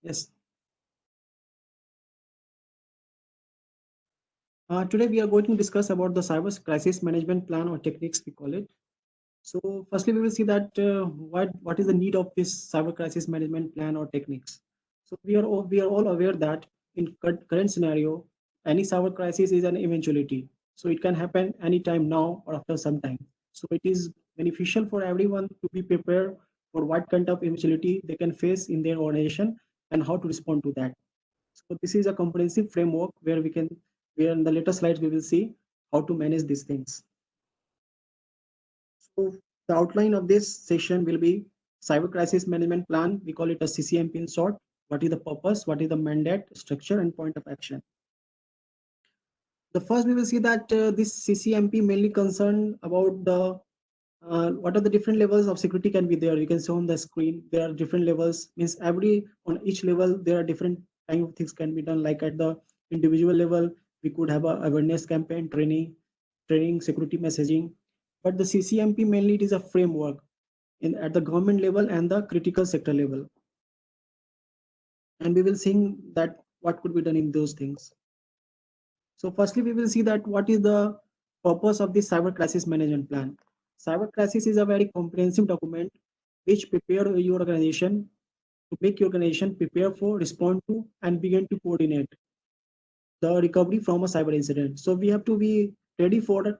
Yes. Today we are going to discuss about the cyber crisis management plan or techniques we call it. So firstly, we will see that what is the need of this cyber crisis management plan or techniques. So we are all aware that in current scenario, any cyber crisis is an eventuality. So it can happen anytime now or after some time. So it is beneficial for everyone to be prepared for what kind of eventuality they can face in their organization and how to respond to that. So this is a comprehensive framework where in the later slides we will see how to manage these things. So the outline of this session will be cyber crisis management plan. We call it a CCMP in short. What is the purpose? What is the mandate, structure, and point of action? The first we will see that this CCMP mainly concerned about the what are the different levels of security can be there. You can see on the screen there are different levels. Means every on each level there are different kind of things can be done. Like at the individual level, we could have a awareness campaign, training, security messaging. But the CCMP mainly it is a framework in at the government level and the critical sector level. And we will see that what could be done in those things. So firstly, we will see that what is the purpose of this cyber crisis management plan. Cyber crisis is a very comprehensive document which prepare your organization to make your organization prepare for, respond to, and begin to coordinate the recovery from a cyber incident. So we have to be ready for it.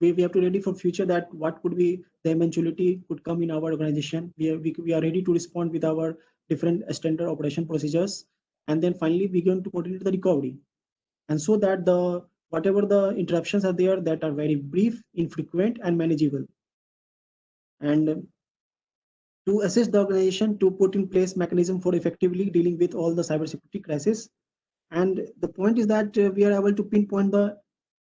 We have to ready for future that what could be the eventuality could come in our organization. We are ready to respond with our different standard operation procedures. And then finally, we're going to coordinate the recovery. And so that the whatever the interruptions are there that are very brief, infrequent, and manageable. And to assist the organization to put in place mechanism for effectively dealing with all the cybersecurity crisis. And the point is that we are able to pinpoint the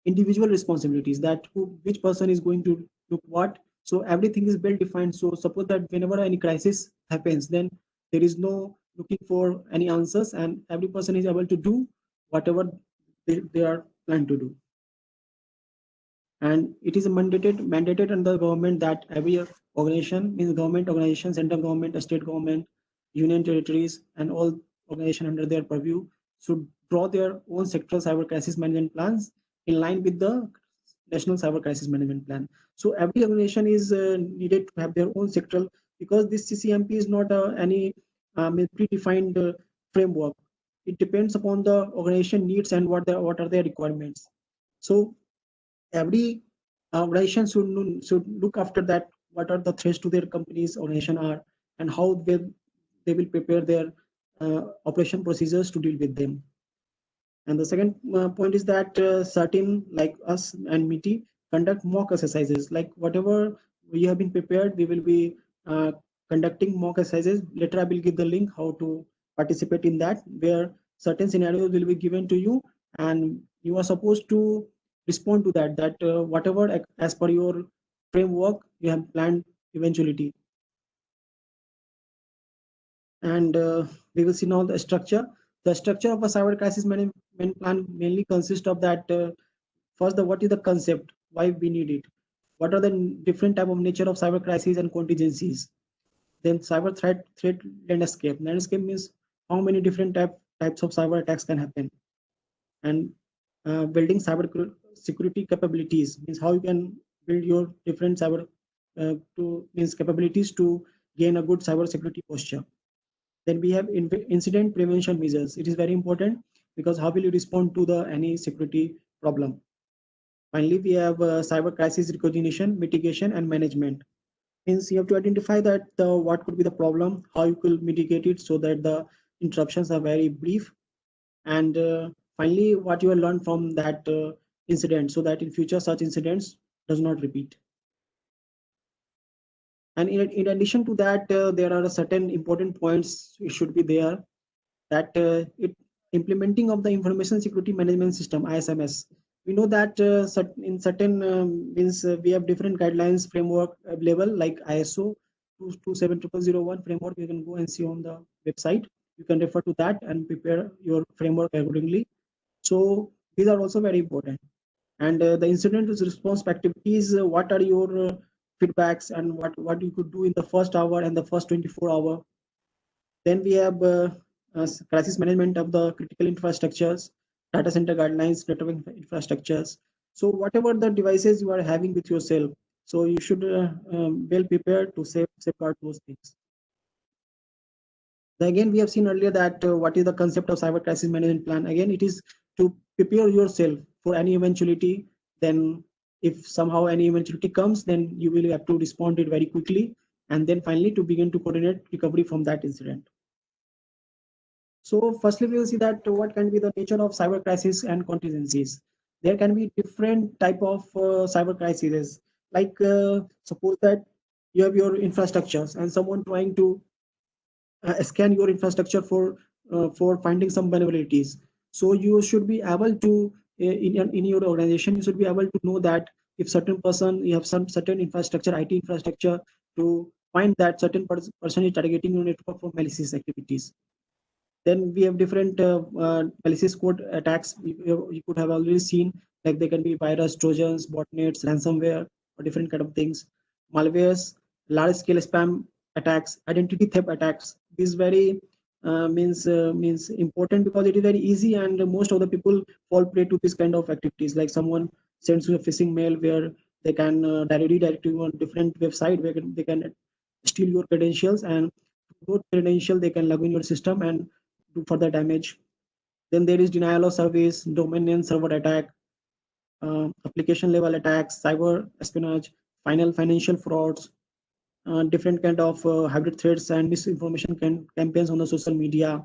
individual responsibilities that which person is going to look what. So everything is well defined. So suppose that whenever any crisis happens, then there is no looking for any answers, and every person is able to do whatever they are planned to do. And it is mandated under the government that every organization, means government organization, central government, state government, union territories, and all organization under their purview should draw their own sectoral cyber crisis management plans in line with the national cyber crisis management plan. So every organization is needed to have their own sectoral, because this CCMP is not any predefined framework. It depends upon the organization needs and what are their requirements. So every organization should look after that what are the threats to their company's organization are, and how they will prepare their operation procedures to deal with them. And the second point is that certain like us and MITI conduct mock exercises. Like whatever we have been prepared, we will be conducting mock exercises. Later I will give the link how to participate in that, where certain scenarios will be given to you, and you are supposed to respond to that whatever as per your framework you have planned eventuality. And we will see now the structure. The structure of a cyber crisis management plan mainly consists of that first, what is the concept, why we need it, what are the different type of nature of cyber crises and contingencies. Then cyber threat landscape means how many different types of cyber attacks can happen. And building cyber security capabilities means how you can build your different cyber to means capabilities to gain a good cyber security posture. Then we have incident prevention measures. It is very important, because how will you respond to the any security problem. Finally, we have cyber crisis recognition, mitigation, and management. Means you have to identify that what could be the problem, how you could mitigate it so that the interruptions are very brief, and finally what you have learned from that incident, so that in future such incidents does not repeat. And in addition to that, there are certain important points it should be there, that it implementing of the information security management system ISMS. We know that in certain means we have different guidelines framework available, like ISO 27001 framework. You can go and see on the website. You can refer to that and prepare your framework accordingly. So these are also very important. And the incident response activities, what are your feedbacks, and what you could do in the first hour and the first 24 hour. Then we have crisis management of the critical infrastructures, data center guidelines, network infrastructures. So whatever the devices you are having with yourself, so you should well prepared to safeguard those things. Again, we have seen earlier that what is the concept of cyber crisis management plan. Again, it is to prepare yourself for any eventuality. Then if somehow any eventuality comes, then you will have to respond to it very quickly, and then finally to begin to coordinate recovery from that incident. So firstly, we will see that what can be the nature of cyber crisis and contingencies. There can be different type of cyber crises. Like suppose that you have your infrastructures and someone trying to scan your infrastructure for finding some vulnerabilities. So you should be able to in your organization, you should be able to know that if certain person, you have some certain infrastructure, IT infrastructure, to find that certain person is targeting your network for malicious activities. Then we have different malicious code attacks. You could have already seen, like they can be virus, trojans, botnets, ransomware, or different kind of things. Malwares, large scale spam attacks, identity theft attacks. This very means important because it is very easy, and most of the people fall prey to this kind of activities. Like someone sends you a phishing mail where they can redirect you on different website where they can steal your credentials, and those credentials they can log in your system and do further damage. Then there is denial of service, domain name server attack, application level attacks, cyber espionage, financial frauds, different kind of hybrid threats and misinformation campaigns on the social media,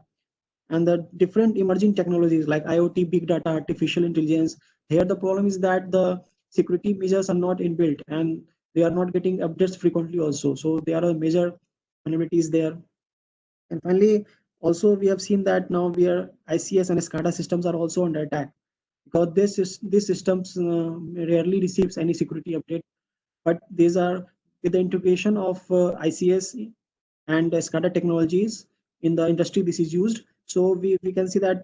and the different emerging technologies like IoT, big data, artificial intelligence. Here the problem is that the security measures are not inbuilt and they are not getting updates frequently also. So there are major vulnerabilities there. And finally, also we have seen that now where ICS and SCADA systems are also under attack because these systems rarely receives any security update. But these are with the integration of ICS and SCADA technologies in the industry. This is used. So we can see that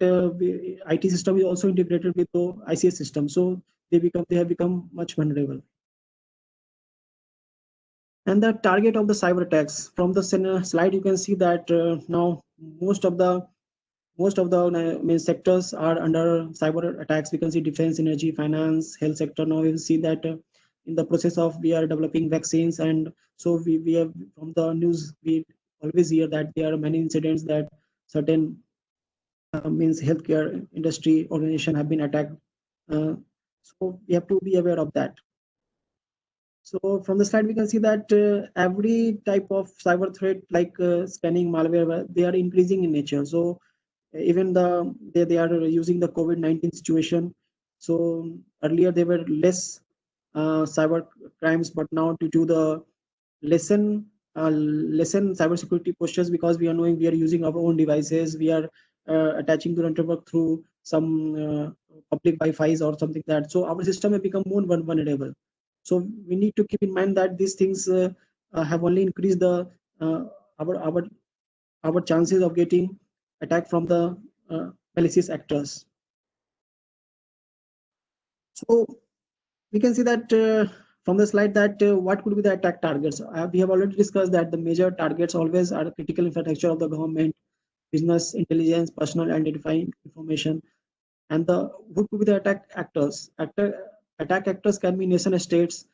IT system is also integrated with the ICS system. So they have become much vulnerable. And the target of the cyber attacks, from the slide you can see that now most of the main sectors are under cyber attacks. We can see defense, energy, finance, health sector. Now we will see that in the process of we are developing vaccines, and so we have from the news we always hear that there are many incidents that certain means healthcare industry organization have been attacked. So we have to be aware of that. So from the slide, we can see that every type of cyber threat, like scanning, malware, they are increasing in nature. So even they are using the COVID-19 situation. So earlier there were less cyber crimes, but now due to the lessen cybersecurity postures, because we are knowing we are using our own devices, we are attaching to the network through some public Wi-Fi's or something like that. So our system has become more vulnerable. So we need to keep in mind that these things have only increased the uh, our our our chances of getting attacked from the malicious actors. So we can see that from the slide that what could be the attack targets. We have already discussed that the major targets always are critical infrastructure of the government, business intelligence, personal identifying information, and the who could be the attack actors. Attack actors can be nation states,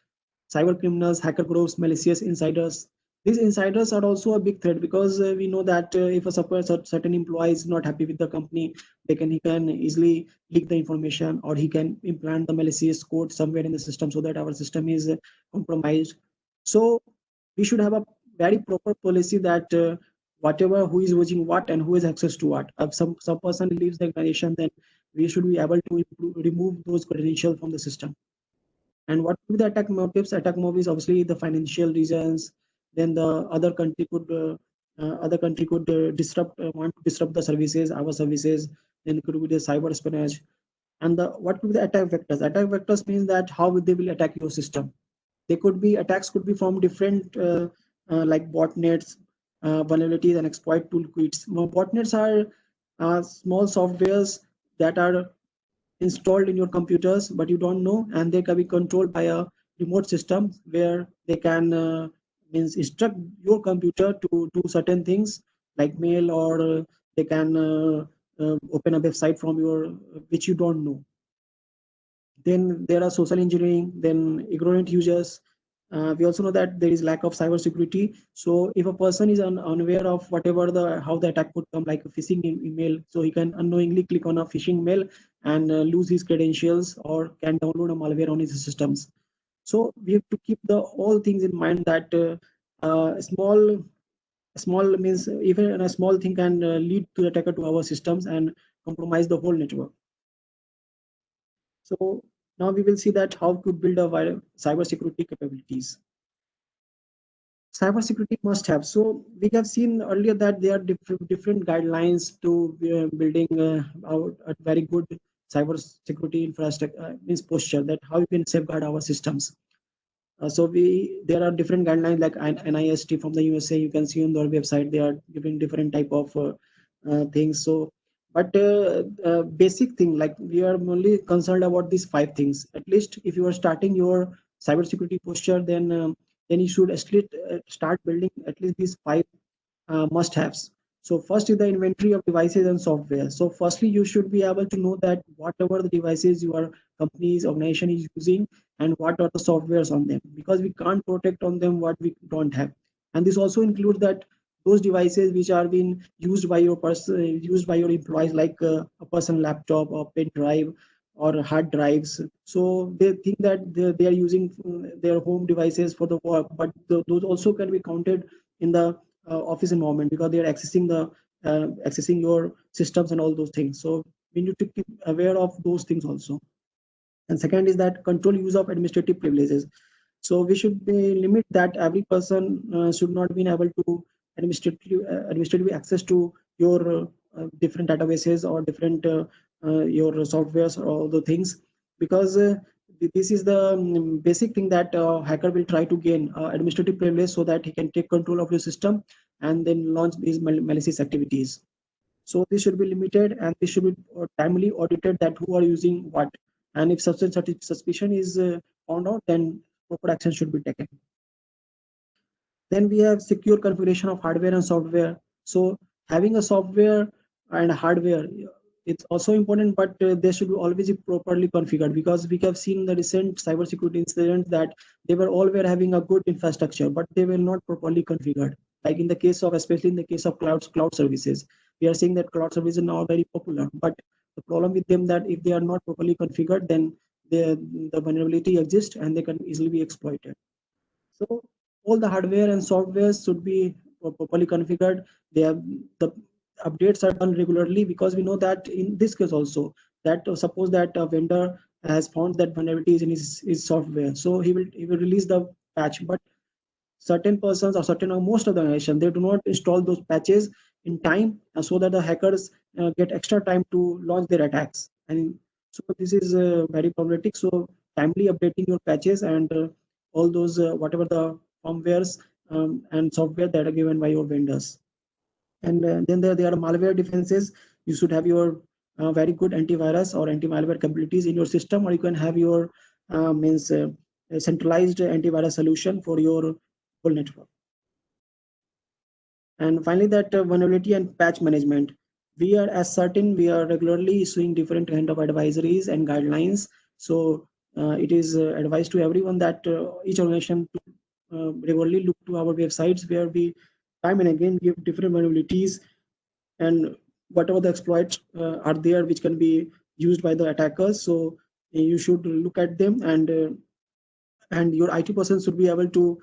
cyber criminals, hacker groups, malicious insiders. These insiders are also a big threat because we know that if a certain employee is not happy with the company, he can easily leak the information, or he can implant the malicious code somewhere in the system so that our system is compromised. So we should have a very proper policy that whatever who is watching what and who has access to what. If some person leaves the organization, then we should be able to remove those credentials from the system. And what would be the attack motives? Attack motives, obviously, the financial reasons. Then the other country could disrupt want to disrupt the services, our services. Then it could be the cyber espionage. And the what could be the attack vectors? Attack vectors means that how they will attack your system. They could be attacks could be from different like botnets, vulnerabilities, and exploit toolkits. Botnets are small softwares that are installed in your computers, but you don't know, and they can be controlled by a remote system where they can means instruct your computer to do certain things like mail or they can open a website from your which you don't know. Then there are social engineering, then ignorant users. We also know that there is lack of cyber security. So if a person is unaware of whatever the how the attack could come, like a phishing email, so he can unknowingly click on a phishing mail and lose his credentials or can download a malware on his systems. So we have to keep the all things in mind that small means even a small thing can lead to the attacker to our systems and compromise the whole network. So now we will see that how to build a cyber security capabilities. Cybersecurity must have. So we have seen earlier that there are different guidelines to building a very good cyber security infrastructure means posture, that how you can safeguard our systems. So there are different guidelines like NIST from the USA. You can see on their website they are giving different type of things. So, but basic thing, like we are only concerned about these 5 things. At least if you are starting your cybersecurity posture, then you should at least start building at least these 5 must-haves. So first is the inventory of devices and software. So firstly, you should be able to know that whatever the devices your company's organization is using and what are the softwares on them, because we can't protect on them what we don't have. And this also includes that those devices which are being used by your person, used by your employees, like a person laptop or pen drive or hard drives. So they think that they are using their home devices for the work, but those also can be counted in the office environment because they are accessing your systems and all those things. So we need to keep aware of those things also. And second is that control use of administrative privileges. So we should limit that every person should not be able to administrative access to your different databases or different your softwares or all the things, because this is the basic thing that hacker will try to gain administrative privilege so that he can take control of your system and then launch these malicious activities. So this should be limited and this should be timely audited that who are using what. And if such suspicion is found out, then proper action should be taken. Then we have secure configuration of hardware and software. So having a software and hardware, it's also important, but they should always be properly configured, because we have seen the recent cybersecurity incidents that they were having a good infrastructure, but they were not properly configured. Like in the case of, especially in the case of cloud services, we are seeing that cloud services are now very popular, but the problem with them that if they are not properly configured, then the vulnerability exists and they can easily be exploited. So all the hardware and software should be properly configured. They have the updates are done regularly, because we know that in this case also that suppose that a vendor has found that vulnerabilities in his software, so he will release the patch, but certain persons or certain or most of the nation, they do not install those patches in time, so that the hackers get extra time to launch their attacks. And so this is very problematic. So timely updating your patches and all those whatever the firmwares and software that are given by your vendors. And then there are malware defenses. You should have your very good antivirus or anti-malware capabilities in your system, or you can have your means a centralized antivirus solution for your whole network. And finally, that vulnerability and patch management. We are as certain, we are regularly issuing different kind of advisories and guidelines. So it is advised to everyone that each organization to regularly look to our websites, where we time and again give different vulnerabilities and whatever the exploits are there which can be used by the attackers. So you should look at them, and your IT person should be able to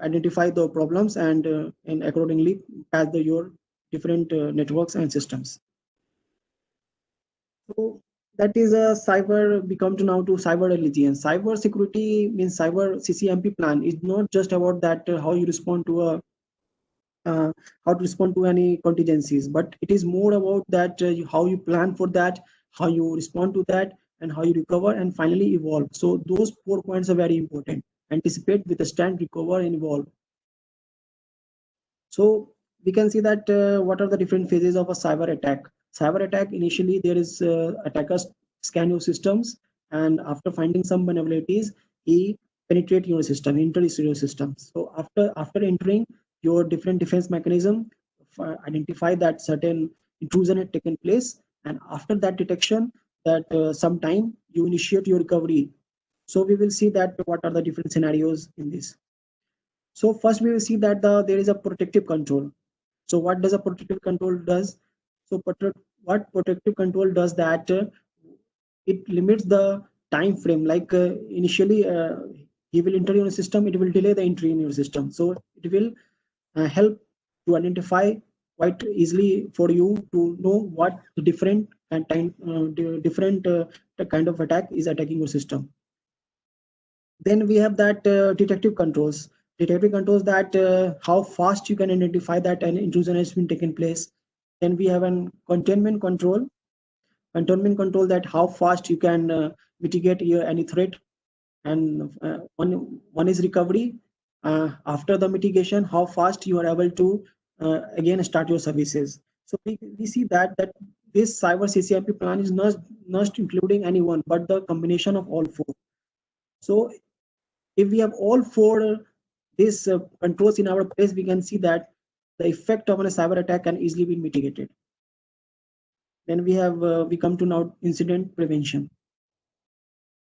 identify the problems and accordingly patch your different networks and systems. So that is a cyber become to now to cyber resilience. Cyber security means cyber CCMP plan is not just about that how you respond to a how to respond to any contingencies, but it is more about that how you plan for that, how you respond to that, and how you recover and finally evolve. So those 4 points are very important: anticipate, withstand, recover, and evolve. So we can see that what are the different phases of a cyber attack. Cyber attack, initially there is attackers scan your systems, and after finding some vulnerabilities, he penetrate your system, enter your system. So after entering your different defense mechanism, identify that certain intrusion had taken place, and after that detection, that sometime you initiate your recovery. So we will see that what are the different scenarios in this. So first we will see that there is a protective control. So what does a protective control does? So what protective control does that it limits the time frame. Like initially, he will enter your system, it will delay the entry in your system. So it will help to identify quite easily for you to know what the different and different kind of attack is attacking your system. Then we have that detective controls. Detective controls that how fast you can identify that an intrusion has been taken place. Then we have an containment control. Containment control that how fast you can mitigate any threat. And one is recovery. After the mitigation, how fast you are able to again start your services. So we see that this cyber CCIP plan is not including anyone, but the combination of all four. So if we have all four these controls in our place, we can see that the effect of a cyber attack can easily be mitigated. Then we come to now incident prevention.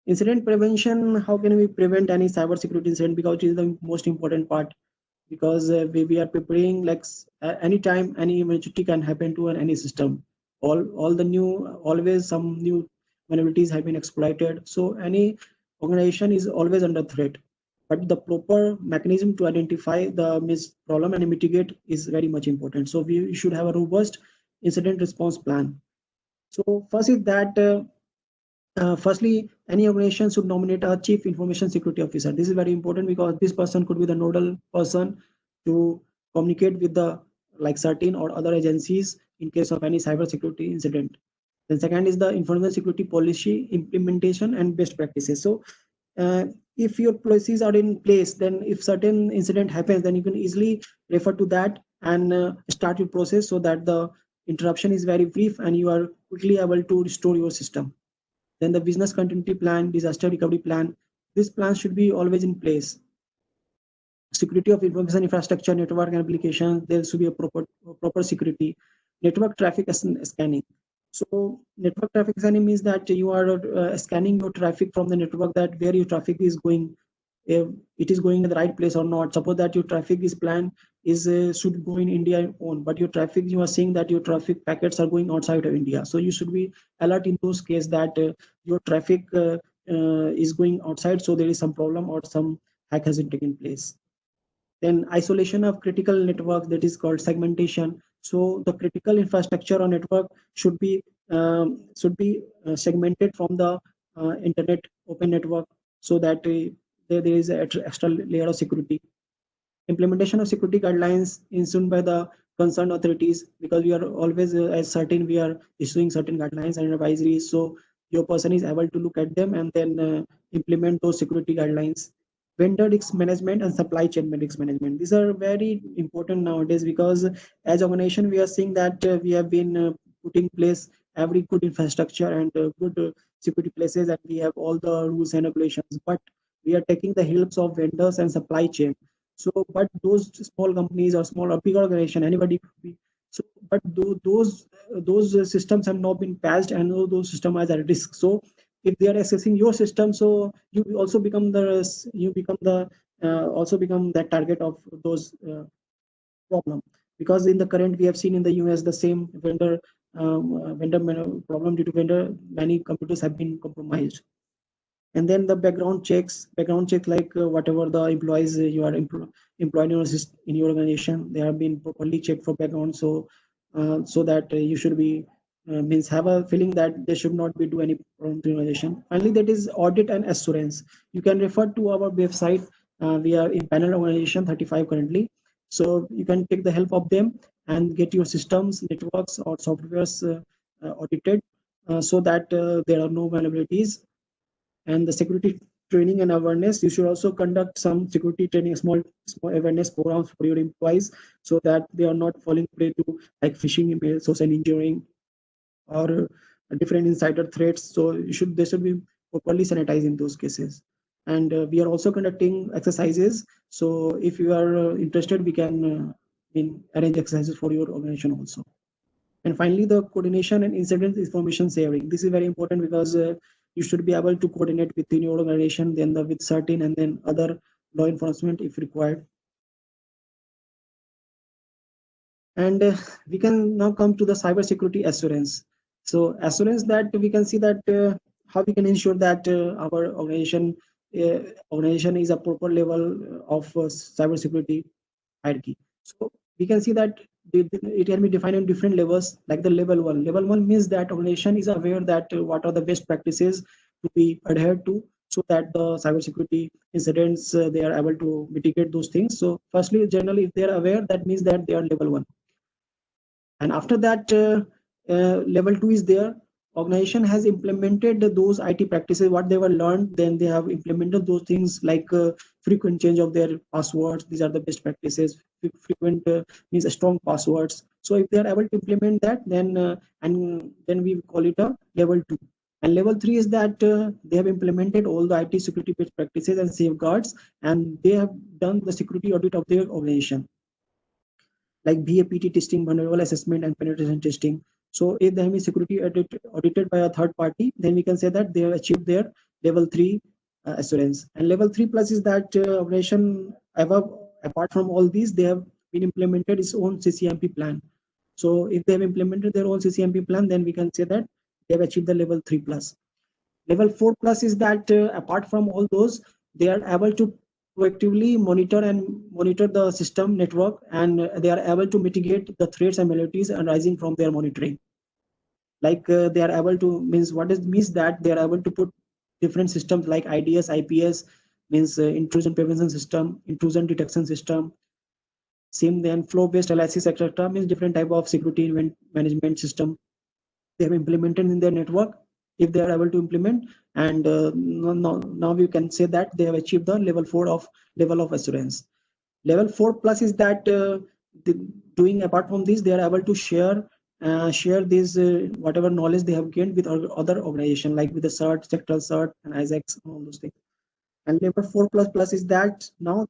Incident prevention, how can we prevent any cyber security incident? Because it is the most important part, because we are preparing, like anytime any emergency can happen to any system. All the new, always some new vulnerabilities have been exploited. So any organization is always under threat, but the proper mechanism to identify the problem and mitigate is very much important. So we should have a robust incident response plan. So first is that firstly, any organization should nominate a chief information security officer. This is very important because this person could be the nodal person to communicate with the like certain or other agencies in case of any cyber security incident. Then second is the information security policy implementation and best practices. So if your policies are in place, then if certain incident happens, then you can easily refer to that and start your process so that the interruption is very brief and you are quickly able to restore your system. Then the business continuity plan, disaster recovery plan, this plan should be always in place. Security of information infrastructure, network and applications, there should be a proper security. Network traffic scanning. So network traffic scanning means that you are scanning your traffic from the network, that where your traffic is going, if it is going in the right place or not. Suppose that your traffic is planned is should go in India on, but your traffic, you are seeing that your traffic packets are going outside of India. So you should be alert in those cases that your traffic is going outside, so there is some problem or some hack has taken place. Then isolation of critical networks, that is called segmentation. So the critical infrastructure or network should be segmented from the internet open network, so that there is an extra layer of security. Implementation of security guidelines ensured by the concerned authorities, because we are always as certain we are issuing certain guidelines and advisories, so your person is able to look at them and then implement those security guidelines. Vendor risk management and supply chain risk management, these are very important nowadays, because as organization we are seeing that we have been putting place every good infrastructure and good security places, and we have all the rules and regulations, but we are taking the helps of vendors and supply chain. So but those small companies or small or big organization, anybody could be, so but those systems have not been patched and those systems are at risk. So if they are accessing your system, so you also become also become that target of those problem. Because in the current we have seen in the US the same vendor problem, due to vendor many computers have been compromised. And then the background checks like whatever the employees you are employed in your organization, they have been properly checked for background, so so that you should be means have a feeling that they should not be do any problem to organization. Finally, that is audit and assurance. You can refer to our website. We are in panel organization 35 currently, so you can take the help of them and get your systems, networks or softwares audited, so that there are no vulnerabilities. And the security training and awareness, you should also conduct some security training, small awareness programs for your employees, so that they are not falling prey to like phishing emails, social engineering, or different insider threats. So they should be properly sanitized in those cases. And we are also conducting exercises, so if you are interested, we can arrange exercises for your organization also. And finally, the coordination and incident information sharing. This is very important because you should be able to coordinate within your organization, then with certain and then other law enforcement if required. And we can now come to the cybersecurity assurance. So assurance, that we can see that how we can ensure that our organization is a proper level of cybersecurity hierarchy. So we can see that it can be defined in different levels, like the level one. Level one means that organization is aware that what are the best practices to be adhered to, so that the cybersecurity incidents they are able to mitigate those things. So firstly, generally, if they are aware, that means that they are level one. And after that, level two is there. Organization has implemented those IT practices, what they were learned, then they have implemented those things like frequent change of their passwords. These are the best practices. Frequent means strong passwords. So if they are able to implement that, then and then we call it a level two. And level three is that they have implemented all the IT security best practices and safeguards, and they have done the security audit of their organization, like BAPT testing, vulnerable assessment, and penetration testing. So if the security audited by a third party, then we can say that they have achieved their level three assurance. And level three plus is that operation above, apart from all these, they have been implemented its own CCMP plan. So if they have implemented their own CCMP plan, then we can say that they have achieved the level three plus. Level 4 plus is that apart from all those, they are able to proactively monitor the system network, and they are able to mitigate the threats and maladies arising from their monitoring. Like they are able to means that they are able to put different systems like IDS, IPS, means intrusion prevention system, intrusion detection system, same then flow-based analysis, etc. means different type of security event management system they have implemented in their network. If they are able to implement, and now we can say that they have achieved the level of assurance. Level 4 plus is that doing apart from this, they are able to share this whatever knowledge they have gained with other organization, like with the CERT, sectoral CERT, and ISACs, and all those things. And level 4 plus is that now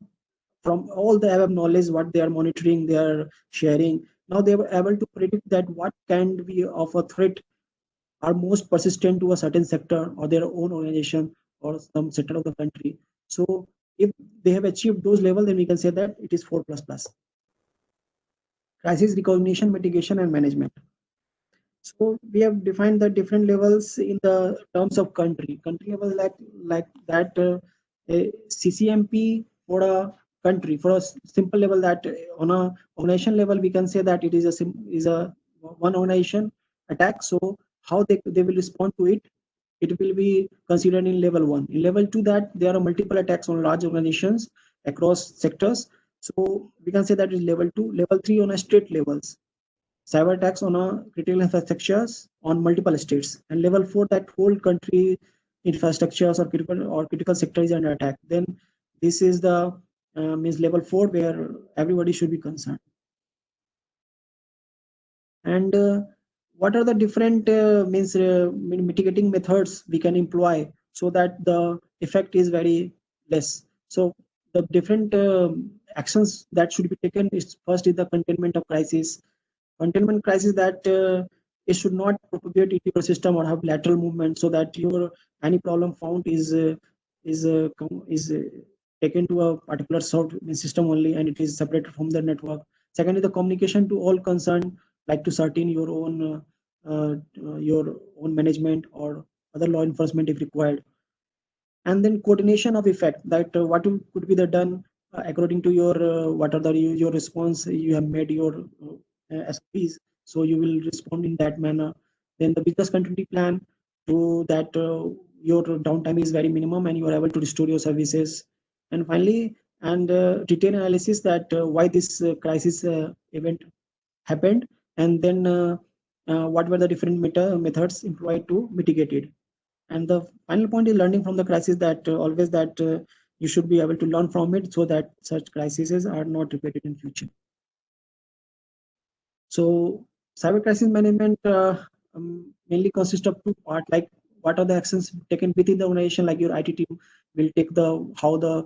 from all the above knowledge, what they are monitoring, they are sharing, now they were able to predict that what can be of a threat are most persistent to a certain sector or their own organization or some sector of the country. So if they have achieved those levels, then we can say that it is 4 plus plus. Crisis recognition, mitigation, and management. So we have defined the different levels in the terms of country. Country level, like that CCMP for a country, for a simple level, that on a organization level we can say that it is a one organization attack. So how they will respond to it, it will be considered in level one. In level two, that there are multiple attacks on large organizations across sectors. So we can say that is level two. Level three on a state levels, cyber attacks on a critical infrastructures on multiple states. And level four, that whole country infrastructures or critical sector is under attack. Then this is the means level four, where everybody should be concerned. And what are the different mitigating methods we can employ so that the effect is very less? So the different actions that should be taken is, first is the containment of crisis. Containment crisis, that it should not propagate into your system or have lateral movement, so that your any problem found is taken to a particular system only, and it is separated from the network. Second is the communication to all concerned, like to certain your own management or other law enforcement if required. And then coordination of effect, that what could be the done according to your what are the your response you have made your SPs, so you will respond in that manner. Then the business continuity plan, to that your downtime is very minimum and you are able to restore your services. And finally, and detailed analysis, that why this crisis event happened, and then what were the different methods employed to mitigate it. And the final point is learning from the crisis, that always that you should be able to learn from it, so that such crises are not repeated in future. So cyber crisis management mainly consists of two parts, like what are the actions taken within the organization, like your IT team will take the how the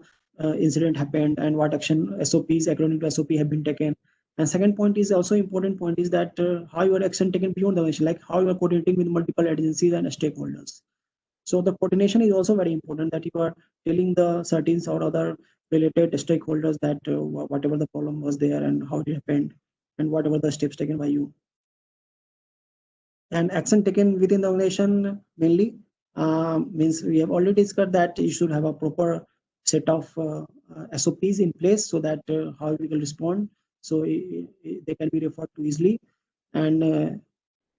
incident happened and what action SOPs according to SOP have been taken. And second point is also important point is that how your action taken beyond the organization, like how you are coordinating with multiple agencies and stakeholders. So the coordination is also very important, that you are telling the certain or other related stakeholders that whatever the problem was there and how it happened and whatever the steps taken by you. And action taken within the organization mainly means we have already discussed that you should have a proper set of SOPs in place so that how we will respond. So they can be referred to easily, and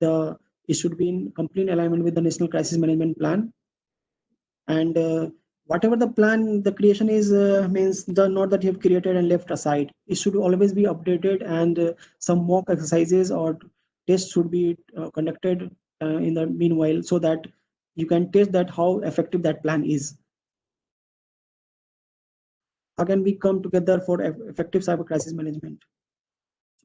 it should be in complete alignment with the National Crisis Management Plan. And whatever the plan, the creation is means the not that you have created and left aside. It should always be updated, and some mock exercises or tests should be conducted in the meanwhile, so that you can test that how effective that plan is. How can we come together for effective cyber crisis management?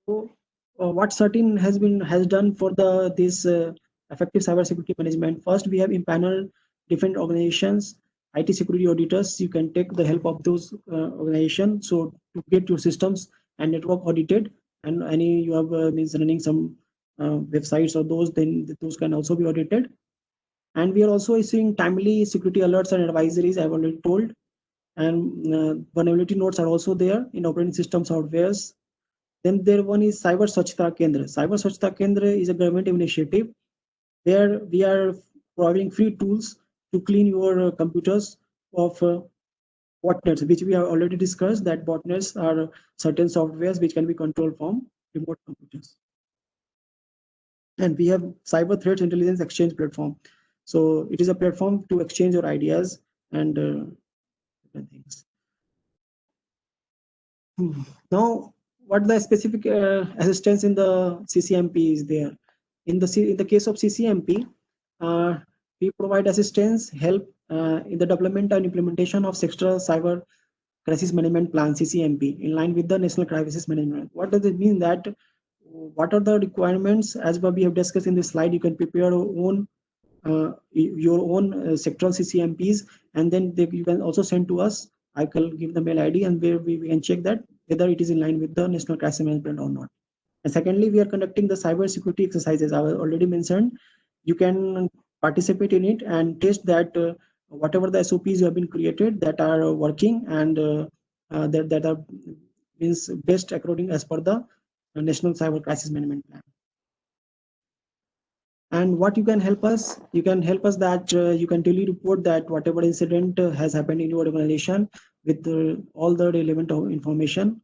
So what CERT-In has done for this effective cybersecurity management. First, we have impaneled different organizations, IT security auditors. You can take the help of those organizations. So to get your systems and network audited, and any you have means running some websites or those, then those can also be audited. And we are also issuing timely security alerts and advisories, I've already told. And vulnerability notes are also there in operating system softwares. Then there one is Cyber Swachhta Kendra. Cyber Swachhta Kendra is a government initiative where we are providing free tools to clean your computers of botnets, which we have already discussed, that botnets are certain softwares which can be controlled from remote computers. And we have Cyber Threats Intelligence Exchange platform. So it is a platform to exchange your ideas and different things. Now, what the specific assistance in the CCMP is there? In the case of CCMP, we provide assistance, help in the development and implementation of sectoral cyber crisis management plan (CCMP) in line with the National Crisis Management. What does it mean? That what are the requirements? As we have discussed in this slide, you can prepare your own sectoral CCMPs, and then you can also send to us. I can give the mail ID, and where we can check that whether it is in line with the National Crisis Management or not. And secondly, we are conducting the cyber security exercises. I already mentioned. You can participate in it and test that whatever the SOPs you have been created that are working, and that are means best according as per the National Cyber Crisis Management Plan. And what you can help us that you can daily report that whatever incident has happened in your organization with all the relevant information.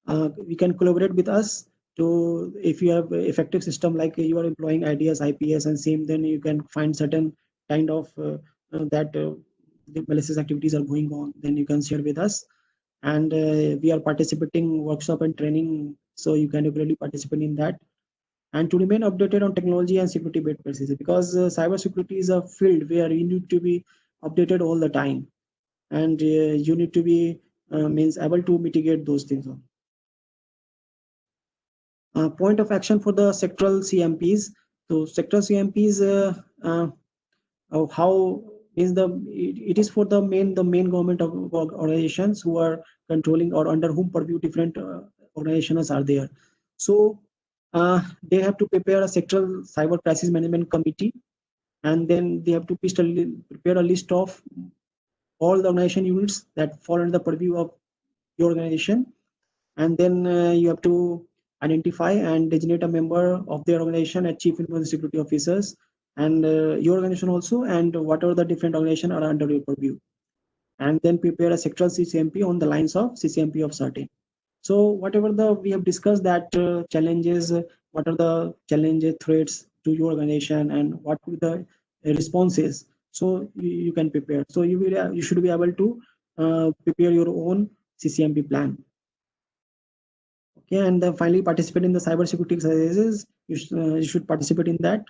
We can collaborate with us to, if you have effective system like you are employing IDS, IPS and SIEM, then you can find certain kind of that the malicious activities are going on, then you can share with us. And we are participating workshop and training, so you can regularly participate in that. And to remain updated on technology and security best practices, because cyber security is a field where you need to be updated all the time, and you need to be means able to mitigate those things. Point of action for the sectoral CMPs. So sectoral CMPs, how is it is for the main government organizations who are controlling or under whom purview different organizations are there. So they have to prepare a sectoral cyber crisis management committee, and then they have to prepare a list of all the organization units that fall under the purview of your organization, and then you have to identify and designate a member of their organization as chief information security officers, and your organization also, and whatever the different organizations are under your purview, and then prepare a sectoral CCMP on the lines of CCMP of CERT-In. So whatever we have discussed that challenges, what are the challenges, threats to your organization, and what will the responses. So you can prepare. So you should be able to prepare your own CCMP plan. Okay, and finally participate in the cyber security exercises. You should participate in that.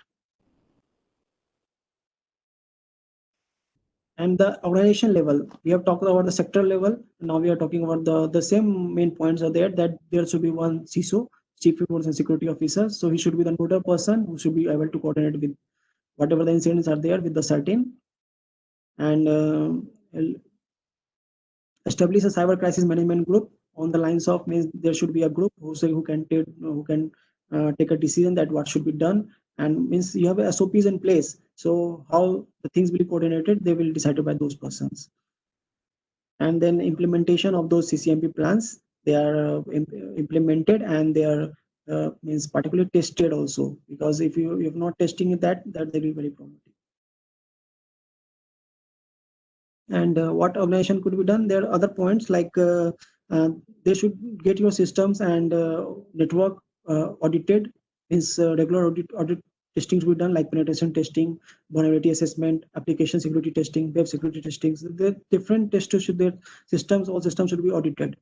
And the organization level, we have talked about the sector level. Now we are talking about the same main points are there, that there should be one CISO, chief information security officer. So he should be the nodal person who should be able to coordinate with whatever the incidents are there with the CERT-In, and establish a cyber crisis management group on the lines of means there should be a group who can take a decision that what should be done, and means you have SOPs in place. So how the things will be coordinated, they will be decided by those persons. And then implementation of those CCMP plans, they are implemented, and they are means particularly tested also, because if you're not testing that they will be very problematic. And what organization could be done, there are other points like they should get your systems and network audited, means regular audit testing should be done, like penetration testing, vulnerability assessment, application security testing, web security testing. So the different testers should, their systems, all systems should be audited.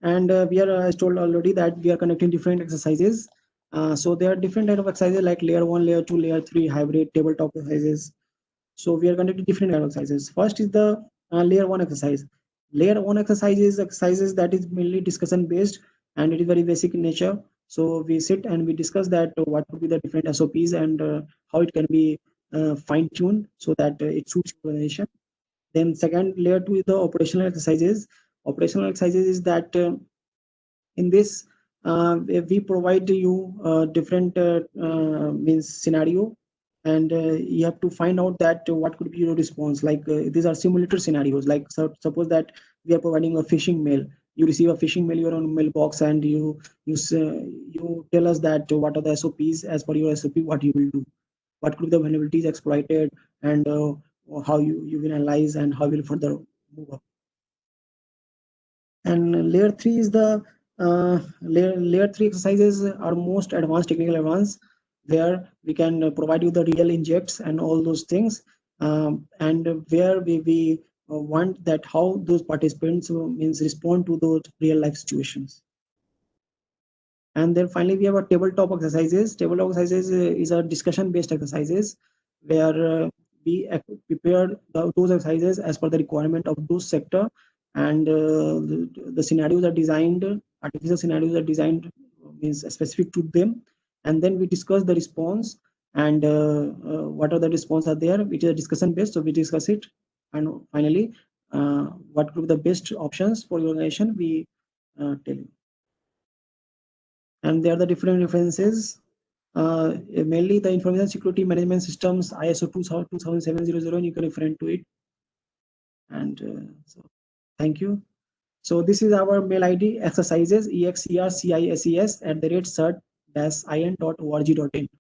And we are, as told already, that we are conducting different exercises. So there are different type of exercises like layer 1, layer 2, layer 3, hybrid, tabletop exercises. So we are conducting different kind of exercises. First is the layer 1 exercise. Layer 1 exercise is exercises that is mainly discussion based, and it is very basic in nature. So we sit and we discuss that what would be the different SOPs, and how it can be fine tuned so that it suits organization. Then second, layer 2 is the operational exercises. Operational exercises is that in this we provide you different means scenario, and you have to find out that what could be your response. Like these are simulator scenarios. Like suppose that we are providing a phishing mail. You receive a phishing mail, you're on mailbox, and you tell us that what are the SOPs, as per your SOP, what you will do, what could be the vulnerabilities exploited, and how you will analyze, and how you will further move up. And layer 3 is the layer 3 exercises are most advanced, technical advance, where we can provide you the real injects and all those things, and where we want that how those participants means respond to those real life situations. And then finally we have a tabletop exercises. Tabletop exercises is a discussion based exercises, where we prepare those exercises as per the requirement of those sector, and the scenarios are designed, artificial scenarios are designed means specific to them, and then we discuss the response, and what are the response are there, which is discussion based, so we discuss it, and finally what could be the best options for your organization, we tell you. And there are the different references, mainly the information security management systems ISO 27000, and you can refer to it. And so thank you. So this is our mail ID, exercises exercises@cert-in.org.in.